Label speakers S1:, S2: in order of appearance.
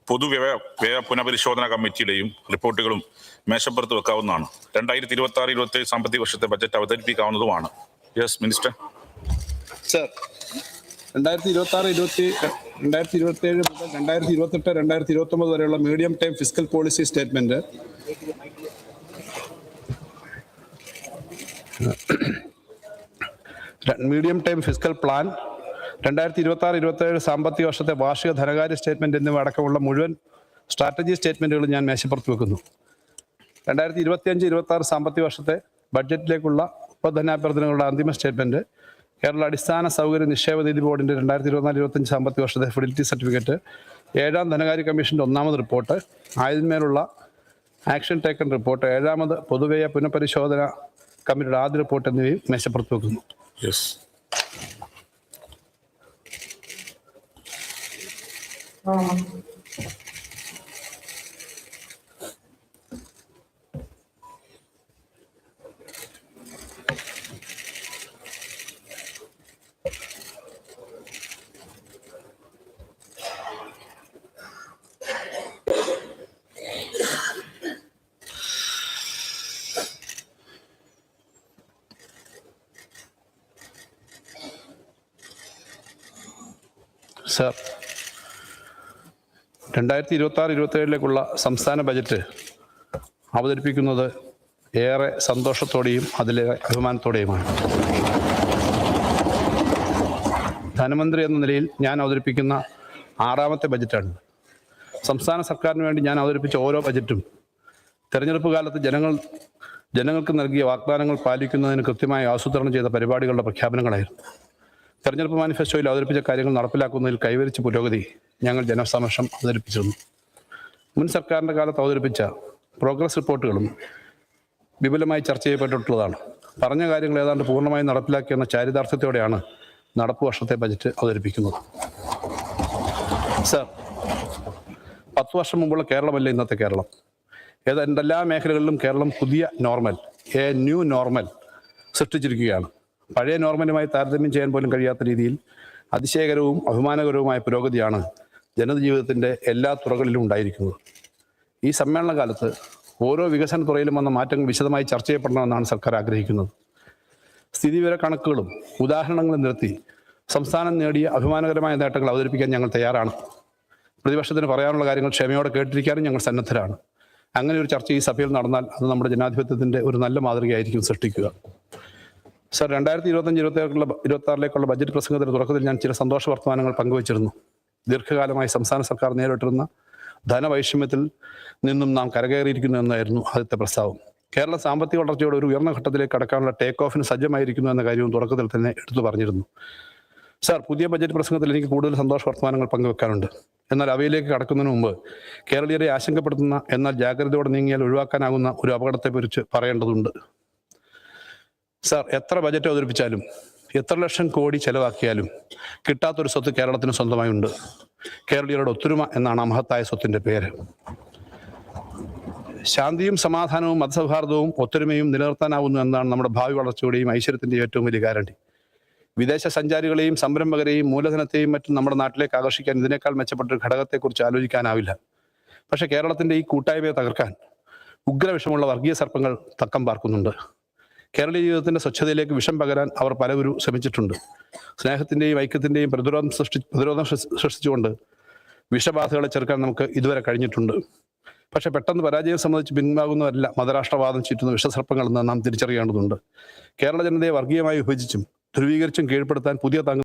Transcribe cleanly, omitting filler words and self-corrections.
S1: പൊതുവ്യയ പുനഃപരിശോധന കമ്മിറ്റിയിലെയും റിപ്പോർട്ടുകളും മേശപ്പുറത്ത് വെക്കാവുന്നതാണ്. 2026-27 സാമ്പത്തിക വർഷത്തെ ബജറ്റ് അവതരിപ്പിക്കാവുന്നതുമാണ്. Yes minister.
S2: സർ, 2027 മുതൽ 2028-2029 വരെയുള്ള medium time fiscal policy statement medium time fiscal plan 2026-27 സാമ്പത്തിക വർഷത്തെ വാർഷിക ധനകാര്യ സ്റ്റേറ്റ്മെന്റ് എന്നിവ അടക്കമുള്ള മുഴുവൻ സ്ട്രാറ്റജി സ്റ്റേറ്റ്മെന്റുകളും ഞാൻ മേശപ്പുറത്ത് വെക്കുന്നു. 2025-26 സാമ്പത്തിക വർഷത്തെ ബഡ്ജറ്റിലേക്കുള്ള ഉപധനാഭ്യർത്ഥനകളുടെ അന്തിമ സ്റ്റേറ്റ്മെന്റ്, കേരള അടിസ്ഥാന സൗകര്യ നിക്ഷേപ നിധി ബോർഡിന്റെ 2024-25 സാമ്പത്തിക വർഷത്തെ ഫിഡിലിറ്റി സർട്ടിഫിക്കറ്റ്, 7ാം ധനകാര്യ കമ്മീഷന്റെ 1ാമത് റിപ്പോർട്ട്, ആയതിന്മേലുള്ള ആക്ഷൻ ടേക്കൺ റിപ്പോർട്ട്, 7ാമത് പൊതുവ്യയ പുനഃപരിശോധന കമ്മിറ്റിയുടെ ആദ്യ റിപ്പോർട്ട് എന്നിവയും മേശപ്പുറത്ത് വെക്കുന്നു.
S1: യെസ്.
S2: സർ, 2026-27 സംസ്ഥാന ബജറ്റ് അവതരിപ്പിക്കുന്നത് ഏറെ സന്തോഷത്തോടെയും അതിലെ അഭിമാനത്തോടെയുമാണ്. ധനമന്ത്രി എന്ന നിലയിൽ ഞാൻ അവതരിപ്പിക്കുന്ന 6ാമത്തെ ബജറ്റാണ്. സംസ്ഥാന സർക്കാരിന് വേണ്ടി ഞാൻ അവതരിപ്പിച്ച ഓരോ ബജറ്റും തെരഞ്ഞെടുപ്പ് കാലത്ത് ജനങ്ങൾക്ക് നൽകിയ വാഗ്ദാനങ്ങൾ പാലിക്കുന്നതിന് കൃത്യമായി ആസൂത്രണം ചെയ്ത പരിപാടികളുടെ പ്രഖ്യാപനങ്ങളായിരുന്നു. തെരഞ്ഞെടുപ്പ് മാനിഫെസ്റ്റോയിൽ അവതരിപ്പിച്ച കാര്യങ്ങൾ നടപ്പിലാക്കുന്നതിൽ കൈവരിച്ച പുരോഗതി ഞങ്ങൾ ജനസമക്ഷം അവതരിപ്പിച്ചിരുന്നു. മുൻ സർക്കാരിൻ്റെ കാലത്ത് അവതരിപ്പിച്ച പ്രോഗ്രസ് റിപ്പോർട്ടുകളും വിപുലമായി ചർച്ച ചെയ്യപ്പെട്ടിട്ടുള്ളതാണ്. പറഞ്ഞ കാര്യങ്ങൾ ഏതാണ്ട് പൂർണ്ണമായി നടപ്പിലാക്കിയെന്ന ചാരിതാർത്ഥ്യത്തോടെയാണ് നടപ്പ് വർഷത്തെ ബജറ്റ് അവതരിപ്പിക്കുന്നത്. സർ, 10 വർഷം മുമ്പുള്ള കേരളമല്ല ഇന്നത്തെ കേരളം. എല്ലാ മേഖലകളിലും കേരളം പുതിയ നോർമൽ, ന്യൂ നോർമൽ സൃഷ്ടിച്ചിരിക്കുകയാണ്. പഴയ നോർമലുമായി താരതമ്യം ചെയ്യാൻ പോലും കഴിയാത്ത രീതിയിൽ അതിശയകരവും അഭിമാനകരവുമായ പുരോഗതിയാണ് ജനജീവിതത്തിൻ്റെ എല്ലാ തുറകളിലും ഉണ്ടായിരിക്കുന്നത്. ഈ സമ്മേളന കാലത്ത് ഓരോ വികസന തുറയിലും വന്ന മാറ്റങ്ങൾ വിശദമായി ചർച്ച ചെയ്യപ്പെടണമെന്നാണ് സർക്കാർ ആഗ്രഹിക്കുന്നത്. സ്ഥിതിവിവര കണക്കുകളും ഉദാഹരണങ്ങളും നിരത്തി സംസ്ഥാനം നേടിയ അഭിമാനകരമായ നേട്ടങ്ങൾ അവതരിപ്പിക്കാൻ ഞങ്ങൾ തയ്യാറാണ്. പ്രതിപക്ഷത്തിന് പറയാനുള്ള കാര്യങ്ങൾ ക്ഷമയോടെ കേട്ടിരിക്കാനും ഞങ്ങൾ സന്നദ്ധരാണ്. അങ്ങനെ ഒരു ചർച്ച ഈ സഭയിൽ നടന്നാൽ അത് നമ്മുടെ ജനാധിപത്യത്തിൻ്റെ ഒരു നല്ല മാതൃകയായിരിക്കും സൃഷ്ടിക്കുക. സർ, 2025-26 ബജറ്റ് പ്രസംഗത്തിന്റെ തുടക്കത്തിൽ ഞാൻ ചില സന്തോഷ വർത്തമാനങ്ങൾ പങ്കുവച്ചിരുന്നു. ദീർഘകാലമായി സംസ്ഥാന സർക്കാർ നേരിട്ടിരുന്ന ധനവൈഷമ്യത്തിൽ നിന്നും നാം കരകയറിയിരിക്കുന്നു എന്നായിരുന്നു ആദ്യത്തെ പ്രസ്താവം. കേരളം സാമ്പത്തിക വളർച്ചയുടെ ഒരു ഉയർന്ന ഘട്ടത്തിലേക്ക് കടക്കാനുള്ള ടേക്ക് ഓഫിന് സജ്ജമായിരിക്കുന്നു എന്ന കാര്യവും തുടക്കത്തിൽ തന്നെ എടുത്തു പറഞ്ഞിരുന്നു. സർ, പുതിയ ബജറ്റ് പ്രസംഗത്തിൽ എനിക്ക് കൂടുതൽ സന്തോഷ വർത്തമാനങ്ങൾ പങ്കുവെക്കാനുണ്ട്. എന്നാൽ അവയിലേക്ക് കടക്കുന്നതിന് മുമ്പ് കേരളീയരെ ആശങ്കപ്പെടുത്തുന്ന എന്നാൽ ജാഗ്രതയോടെ നീങ്ങിയാൽ ഒഴിവാക്കാനാകുന്ന ഒരു അപകടത്തെക്കുറിച്ച് പറയേണ്ടതുണ്ട്. സർ, എത്ര ബജറ്റ് അവതരിപ്പിച്ചാലും എത്ര ലക്ഷം കോടി ചെലവാക്കിയാലും കിട്ടാത്തൊരു സ്വത്ത് കേരളത്തിന് സ്വന്തമായി ഉണ്ട്. കേരളീയരുടെ ഒത്തൊരുമ എന്നാണ് ആ മഹത്തായ സ്വത്തിൻ്റെ പേര്. ശാന്തിയും സമാധാനവും മതസൗഹാർദ്ദവും ഒത്തൊരുമയും നിലനിർത്താനാവുന്നു എന്നാണ് നമ്മുടെ ഭാവി വളർച്ചയുടെയും ഐശ്വര്യത്തിൻ്റെ ഏറ്റവും വലിയ ഗ്യാരണ്ടി. വിദേശ സഞ്ചാരികളെയും സംരംഭകരെയും മൂലധനത്തെയും മറ്റും നമ്മുടെ നാട്ടിലേക്ക് ആകർഷിക്കാൻ ഇതിനേക്കാൾ മെച്ചപ്പെട്ടൊരു ഘടകത്തെക്കുറിച്ച് ആലോചിക്കാനാവില്ല. പക്ഷേ കേരളത്തിൻ്റെ ഈ കൂട്ടായ്മയെ തകർക്കാൻ ഉഗ്രവിഷമുള്ള വർഗീയ സർപ്പങ്ങൾ തക്കം പാർക്കുന്നുണ്ട്. കേരളീയ ജീവിതത്തിൻ്റെ സ്വച്ഛതയിലേക്ക് വിഷം പകരാൻ അവർ പലവരും ശ്രമിച്ചിട്ടുണ്ട്. സ്നേഹത്തിൻ്റെയും ഐക്യത്തിൻ്റെയും പ്രതിരോധം സൃഷ്ടിച്ചുകൊണ്ട് വിഷബാധകളെ ചെറുക്കാൻ നമുക്ക് ഇതുവരെ കഴിഞ്ഞിട്ടുണ്ട്. പക്ഷെ പെട്ടെന്ന് പരാജയം സംബന്ധിച്ച് പിൻവാങ്ങുന്നവരല്ല മതരാഷ്ട്രവാദം ചുറ്റുന്ന വിഷസർപ്പങ്ങളെന്ന് നാം തിരിച്ചറിയേണ്ടതുണ്ട്. കേരള ജനതയെ വർഗീയമായി വിഭജിച്ചും ധ്രുവീകരിച്ചും കീഴ്പ്പെടുത്താൻ പുതിയ